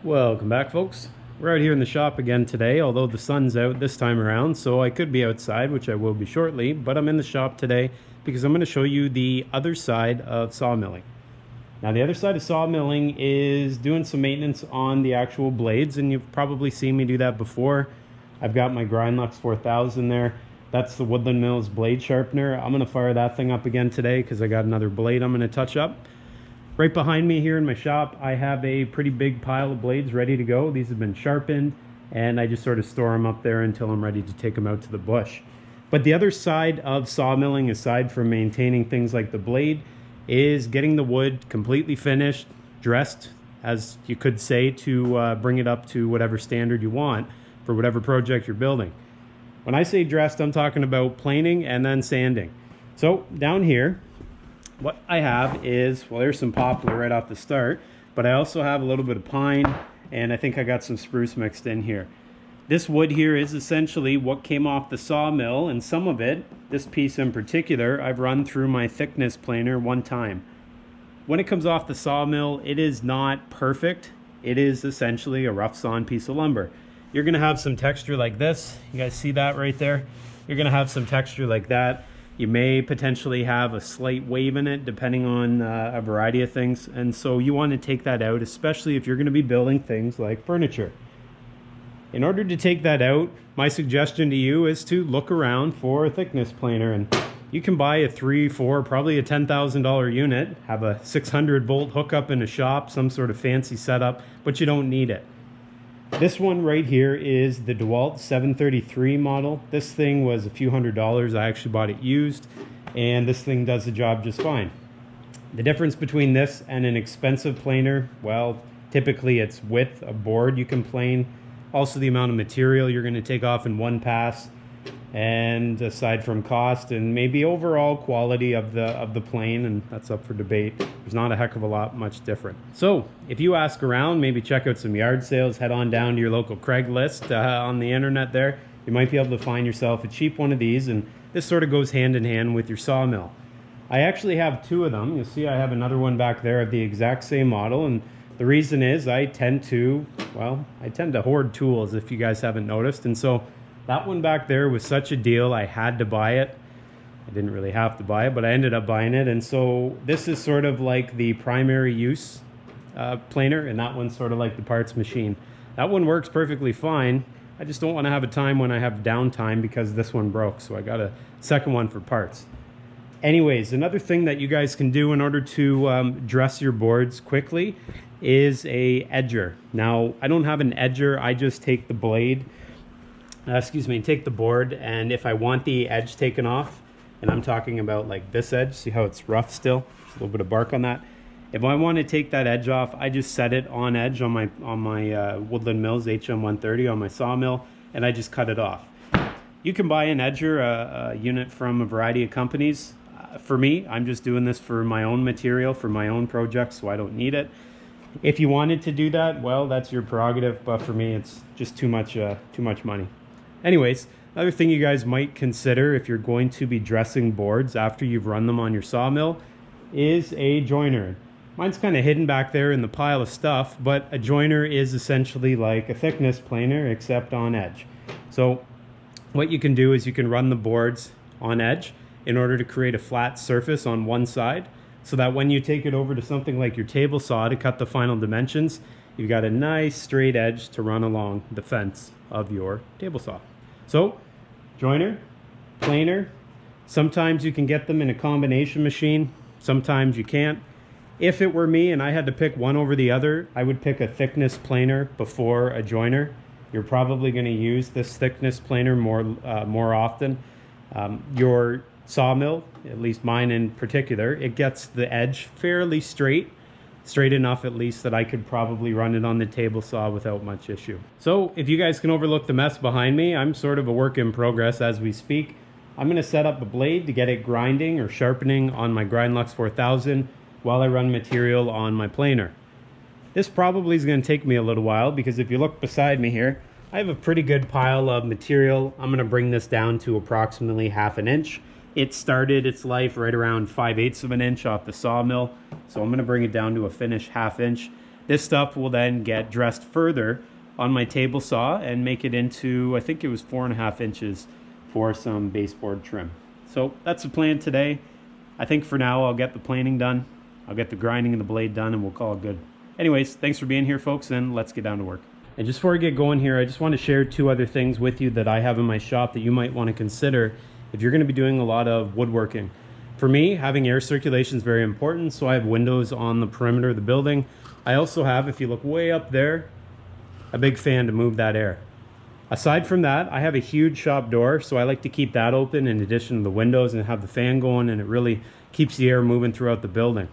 Welcome back, folks. We're out here in the shop again today, although the sun's out this time around, so I could be outside, which I will be shortly, but I'm in the shop today because I'm going to show you the other side of sawmilling. Now, the other side of sawmilling is doing some maintenance on the actual blades, and you've probably seen me do that before. I've got my Grindlux 4000 there. That's the Woodland Mills blade sharpener. I'm going to fire that thing up again today because I got another blade I'm going to touch up. Right behind me here in my shop, I have a pretty big pile of blades ready to go. These have been sharpened, and I just sort of store them up there until I'm ready to take them out to the bush. But the other side of sawmilling, aside from maintaining things like the blade, is getting the wood completely finished, dressed, as you could say, to bring it up to whatever standard you want for whatever project you're building. When I say dressed, I'm talking about planing and then sanding. So down here, what I have is, well, there's some poplar right off the start, but I also have a little bit of pine, and I think I got some spruce mixed in here. This wood here is essentially what came off the sawmill, and some of it, this piece in particular, I've run through my thickness planer one time. When it comes off the sawmill, it is not perfect. It is essentially a rough sawn piece of lumber. You're gonna have some texture like this. You guys see that right there? You're gonna have some texture like that. You may potentially have a slight wave in it depending on a variety of things, and so you want to take that out, especially if you're going to be building things like furniture. In order to take that out, my suggestion to you is to look around for a thickness planer, and you can buy a $3, $4, probably a $10,000 unit, have a 600 volt hookup in a shop, some sort of fancy setup, but you don't need it. This one right here is the DeWalt 733 model. This thing was a few $100s. I actually bought it used, and this thing does the job just fine. The difference between this and an expensive planer, well, typically it's width of board you can plane, also the amount of material you're going to take off in one pass, and aside from cost and maybe overall quality of the plane, and that's up for debate, there's not a heck of a lot much different. So if you ask around, maybe check out some yard sales, head on down to your local Craigslist on the internet there, you might be able to find yourself a cheap one of these, and this sort of goes hand in hand with your sawmill. I actually have two of them. You'll see I have another one back there of the exact same model, and the reason is I tend to hoard tools, if you guys haven't noticed, and so that one back there was such a deal, I had to buy it. I didn't really have to buy it, but I ended up buying it. And so this is sort of like the primary use planer, and that one's sort of like the parts machine. That one works perfectly fine. I just don't want to have a time when I have downtime because this one broke, so I got a second one for parts. Anyways, another thing that you guys can do in order to dress your boards quickly is a edger. Now, I don't have an edger, I just take the blade, take the board, and if I want the edge taken off, and I'm talking about like this edge, see how it's rough still? There's a little bit of bark on that. If I want to take that edge off, I just set it on edge on my Woodland Mills HM130 on my sawmill, and I just cut it off. You can buy an edger, a unit from a variety of companies. For me, I'm just doing this for my own material, for my own projects, so I don't need it. If you wanted to do that, well, that's your prerogative, but for me, it's just too much money. Anyways, another thing you guys might consider if you're going to be dressing boards after you've run them on your sawmill is a joiner. Mine's kind of hidden back there in the pile of stuff, but a joiner is essentially like a thickness planer except on edge. So what you can do is you can run the boards on edge in order to create a flat surface on one side, so that when you take it over to something like your table saw to cut the final dimensions, you've got a nice straight edge to run along the fence of your table saw. So, joiner, planer, sometimes you can get them in a combination machine, sometimes you can't. If it were me and I had to pick one over the other, I would pick a thickness planer before a joiner. You're probably going to use this thickness planer more often. Your sawmill, at least mine in particular, it gets the edge fairly straight enough at least that I could probably run it on the table saw without much issue. So if you guys can overlook the mess behind me, I'm sort of a work in progress as we speak. I'm going to set up a blade to get it grinding or sharpening on my Grindlux 4000 while I run material on my planer. This probably is going to take me a little while because if you look beside me here, I have a pretty good pile of material. I'm going to bring this down to approximately 1/2 inch. It started its life right around 5/8 of an inch off the sawmill, so I'm going to bring it down to a finished 1/2 inch. This stuff will then get dressed further on my table saw and make it into, I think it was 4.5 inches for some baseboard trim. So that's the plan today. I think for now I'll get the planing done, I'll get the grinding of the blade done, and we'll call it good. Anyways, thanks for being here, folks, and let's get down to work. And just before I get going here, I just want to share 2 other things with you that I have in my shop that you might want to consider if you're going to be doing a lot of woodworking. For me, having air circulation is very important, so I have windows on the perimeter of the building. I also have, if you look way up there, a big fan to move that air. Aside from that, I have a huge shop door, so I like to keep that open in addition to the windows and have the fan going, and it really keeps the air moving throughout the building.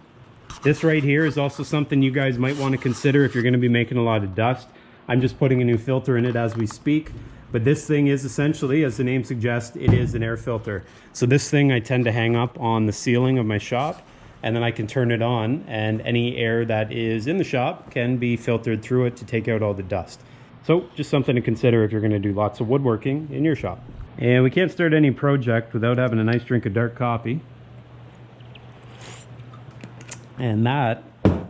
This right here is also something you guys might want to consider if you're going to be making a lot of dust. I'm just putting a new filter in it as we speak, but this thing is essentially, as the name suggests, it is an air filter. So this thing I tend to hang up on the ceiling of my shop, and then I can turn it on, and any air that is in the shop can be filtered through it to take out all the dust. So just something to consider if you're going to do lots of woodworking in your shop. And we can't start any project without having a nice drink of dark coffee. And that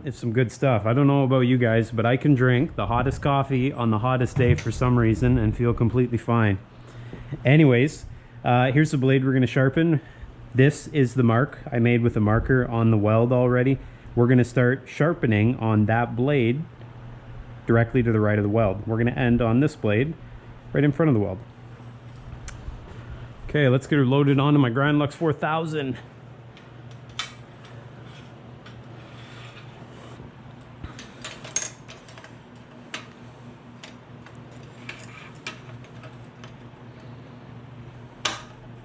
is some good stuff. I don't know about you guys, but I can drink the hottest coffee on the hottest day for some reason and feel completely fine. Anyways, here's the blade we're going to sharpen. This is the mark I made with a marker on the weld already. We're going to start sharpening on that blade directly to the right of the weld. We're going to end on this blade right in front of the weld. Okay, let's get her loaded onto my Grindlux 4000.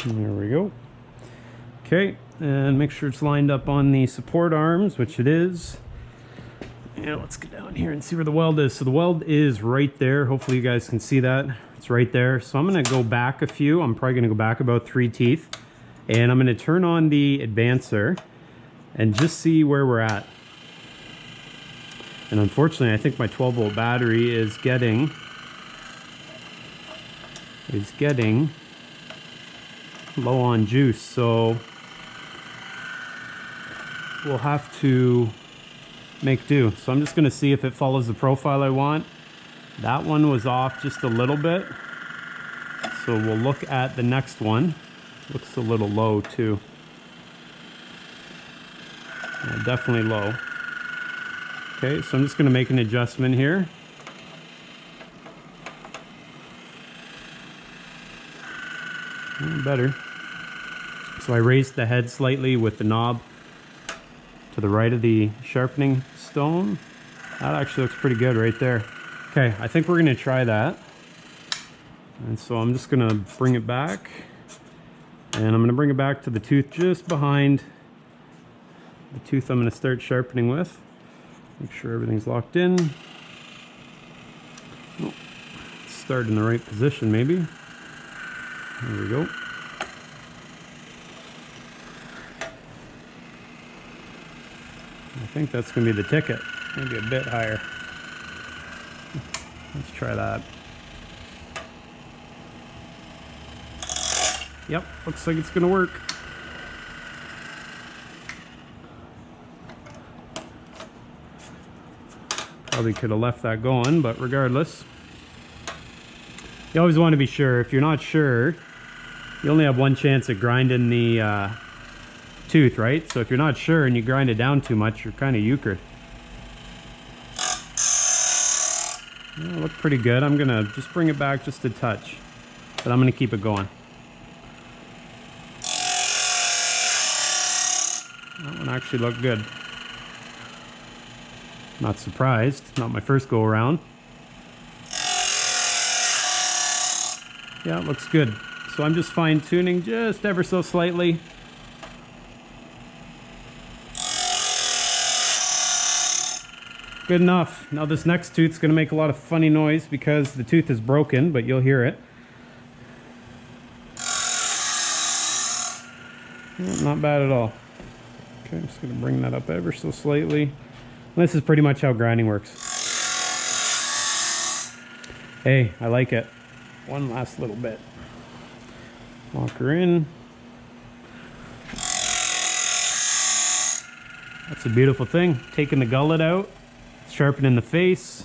There we go. Okay, and make sure it's lined up on the support arms, which it is. And let's get down here and see where the weld is. So the weld is right there. Hopefully you guys can see that. It's right there. So I'm going to go back a few. I'm probably going to go back about 3 teeth. And I'm going to turn on the advancer and just see where we're at. And unfortunately, I think my 12-volt battery is getting low on juice, so we'll have to make do. So I'm just going to see if it follows the profile I want. That one was off just a little bit, so we'll look at the next one. Looks a little low too. Yeah, definitely low. Okay, so I'm just going to make an adjustment here. Better. So I raised the head slightly with the knob to the right of the sharpening stone. That actually looks pretty good right there. Okay, I think we're going to try that. And so I'm just going to bring it back. And I'm going to bring it back to the tooth just behind the tooth I'm going to start sharpening with. Make sure everything's locked in. Oh, start in the right position maybe. There we go. I think that's going to be the ticket. Maybe a bit higher. Let's try that. Yep, looks like it's going to work. Probably could have left that going, but regardless. You always want to be sure. If you're not sure, you only have one chance at grinding the tooth, right? So if you're not sure and you grind it down too much, you're kind of euchred. Yeah, look pretty good. I'm gonna just bring it back just a touch, but I'm gonna keep it going. That one actually looked good. Not surprised. Not my first go around. Yeah, it looks good. So I'm just fine tuning just ever so slightly. Good enough. Now this next tooth's going to make a lot of funny noise because the tooth is broken, but you'll hear it. Yeah, not bad at all. Okay, I'm just going to bring that up ever so slightly. And this is pretty much how grinding works. Hey, I like it. One last little bit. Lock her in. That's a beautiful thing. Taking the gullet out, Sharpen in the face.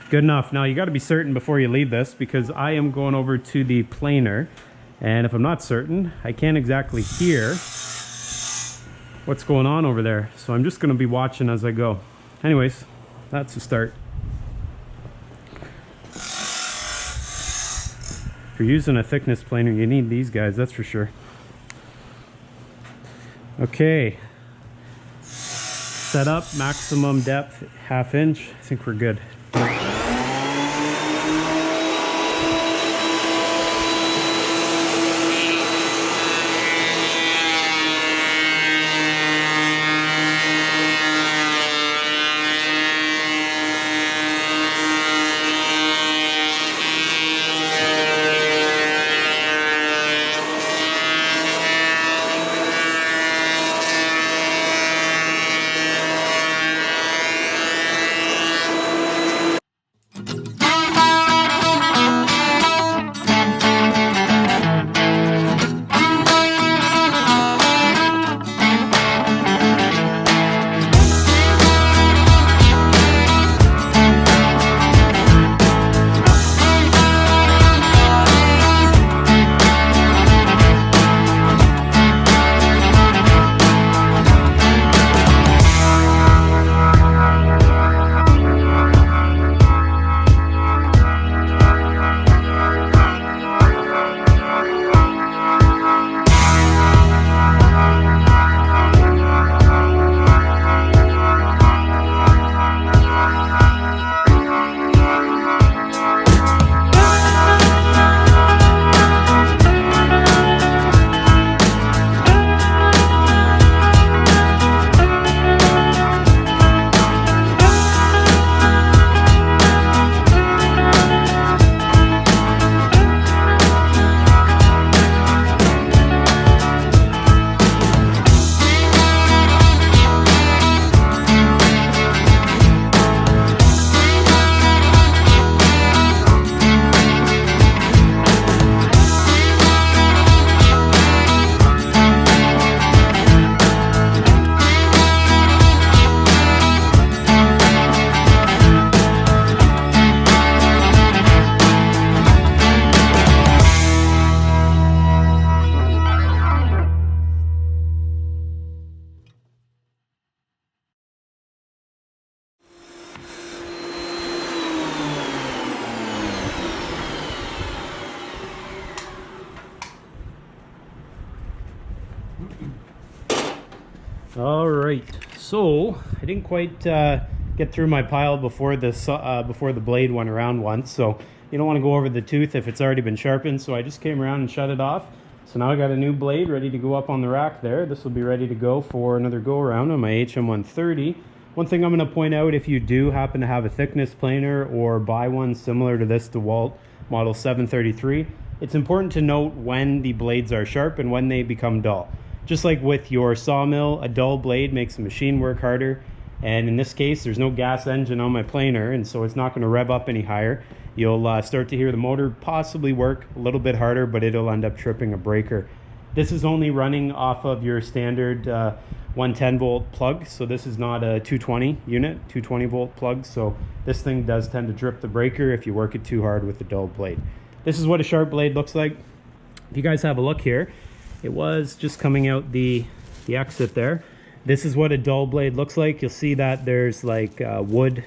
Good enough. Now you got to be certain before you leave this, because I am going over to the planer, and if I'm not certain, I can't exactly hear what's going on over there. So I'm just going to be watching as I go. Anyways, that's the start. If you're using a thickness planer, you need these guys, that's for sure. Okay. Set up, maximum depth, 1/2 inch. I think we're good. All right, so I didn't quite get through my pile before the blade went around once, so you don't want to go over the tooth if it's already been sharpened, so I just came around and shut it off. So now I got a new blade ready to go up on the rack there. This will be ready to go for another go around on my HM130. One thing I'm going to point out, if you do happen to have a thickness planer or buy one similar to this DeWalt model 733, it's important to note when the blades are sharp and when they become dull. Just like with your sawmill, a dull blade makes the machine work harder, and in this case there's no gas engine on my planer, and so it's not going to rev up any higher. You'll start to hear the motor possibly work a little bit harder, but it'll end up tripping a breaker. This is only running off of your standard 110 volt plug, so this is not a 220 unit, 220 volt plug, so this thing does tend to trip the breaker if you work it too hard with the dull blade. This is what a sharp blade looks like. If you guys have a look here, it was just coming out the exit there. This is what a dull blade looks like. You'll see that there's like wood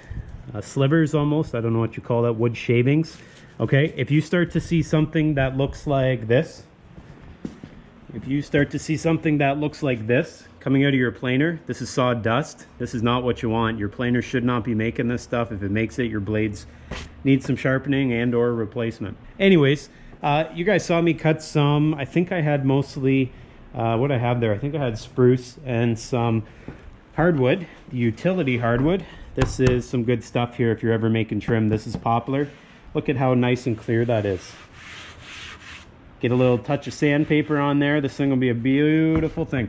slivers almost. I don't know what you call that, wood shavings. Okay, if you start to see something that looks like this, coming out of your planer, this is sawdust. This is not what you want. Your planer should not be making this stuff. If it makes it, your blades need some sharpening and or replacement. Anyways, you guys saw me cut some, I think I had mostly, what I have there, I think I had spruce and some hardwood, utility hardwood. This is some good stuff here if you're ever making trim. This is poplar. Look at how nice and clear that is. Get a little touch of sandpaper on there. This thing will be a beautiful thing.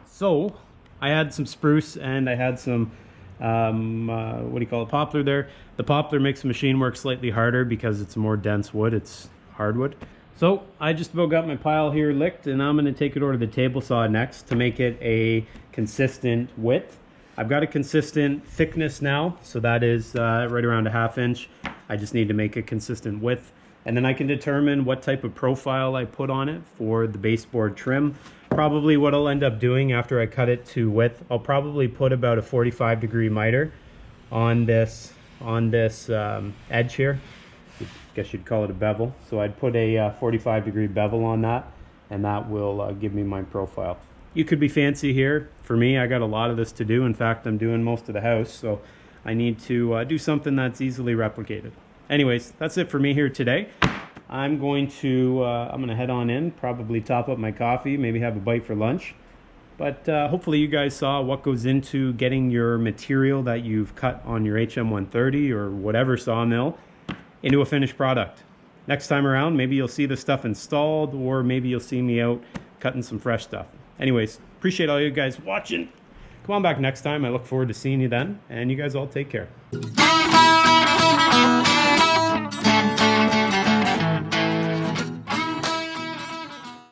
So I had some spruce and I had some poplar there. The poplar makes the machine work slightly harder because it's a more dense wood. It's hardwood. So I just about got my pile here licked, and I'm going to take it over to the table saw next to make it a consistent width. I've got a consistent thickness now, so that is right around a 1/2 inch. I just need to make a consistent width, and then I can determine what type of profile I put on it for the baseboard trim. Probably what I'll end up doing after I cut it to width, I'll probably put about a 45-degree miter on this edge here. I guess you'd call it a bevel. So I'd put a 45-degree bevel on that, and that will give me my profile. You could be fancy here. For me, I got a lot of this to do. In fact, I'm doing most of the house, so I need to do something that's easily replicated. Anyways, that's it for me here today. I'm going to head on in, probably top up my coffee, maybe have a bite for lunch. But hopefully you guys saw what goes into getting your material that you've cut on your HM130 or whatever sawmill into a finished product. Next time around, maybe you'll see the stuff installed, or maybe you'll see me out cutting some fresh stuff. Anyways, appreciate all you guys watching. Come on back next time. I look forward to seeing you then, and you guys all take care.